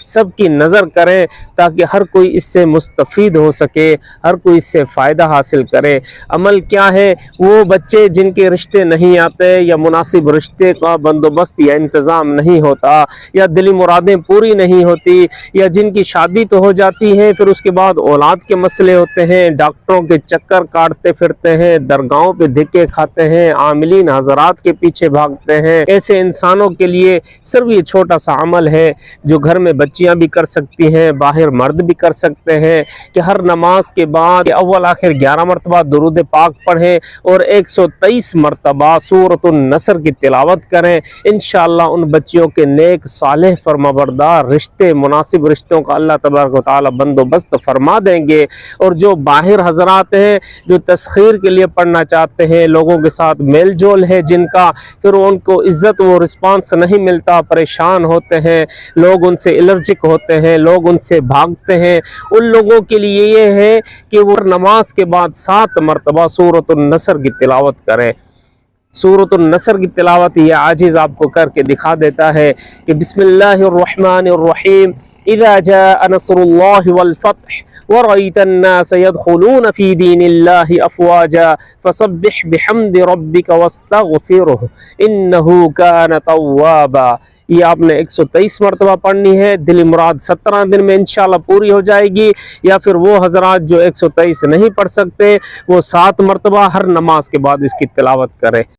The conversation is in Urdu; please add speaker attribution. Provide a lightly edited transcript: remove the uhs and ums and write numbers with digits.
Speaker 1: سب کی نظر کریں تاکہ ہر کوئی اس سے مستفید ہو سکے، ہر کوئی اس سے فائدہ حاصل کرے۔ عمل کیا ہے؟ وہ بچے جن کے رشتے نہیں آتے یا مناسب رشتے کا بندوبست یا انتظام نہیں ہوتا یا دلی مرادیں پوری نہیں ہوتی یا جن کی شادی تو ہو جاتی ہے پھر اس کے بعد اولاد کے مسئلے ہوتے ہیں، ڈاکٹروں کے چکر کاٹتے پھرتے ہیں، درگاہوں پہ دھکے کھاتے ہیں، عاملین حضرات کے پیچھے بھاگتے ہیں، ایسے انسانوں کے لیے صرف یہ چھوٹا سا عمل ہے جو گھر میں بچیاں بھی کر سکتی ہیں، باہر مرد بھی کر سکتے ہیں، کہ ہر نماز کے بعد اول آخر 11 مرتبہ درود پاک پڑھیں اور 123 مرتبہ سورۃ النصر کی تلاوت کریں۔ انشاءاللہ ان بچیوں کے نیک صالح فرمانبردار رشتے، مناسب رشتوں کا اللہ تبارک و تعالی بندوبست فرما دیں گے۔ اور جو باہر حضرات ہیں جو تسخیر کے لیے پڑھنا چاہتے ہیں، لوگوں کے ساتھ میل جول ہے جن کا، پھر ان کو عزت و رسپانس نہیں ملتا، پریشان ہوتے ہیں، لوگ ان سے الرجک ہوتے ہیں، لوگ ان سے بھاگتے ہیں، ان لوگوں کے لیے یہ ہے کہ وہ نماز کے بعد 7 مرتبہ سورۃ النصر کی تلاوت کریں۔ سورۃ النصر کی تلاوت یہ عاجز آپ کو کر کے دکھا دیتا ہے کہ بسم اللہ الرحمن الرحیم، اذا جاء نصر اللہ والفتح ورأيت الناس يدخلون في دين الله أفواجا فسبح بحمد ربك واستغفره إنه كان توابا۔ یہ آپ نے 123 مرتبہ پڑھنی ہے، دلی مراد 17 دن میں انشاءاللہ پوری ہو جائے گی، یا پھر وہ حضرات جو 123 نہیں پڑھ سکتے وہ 7 مرتبہ ہر نماز کے بعد اس کی تلاوت کریں۔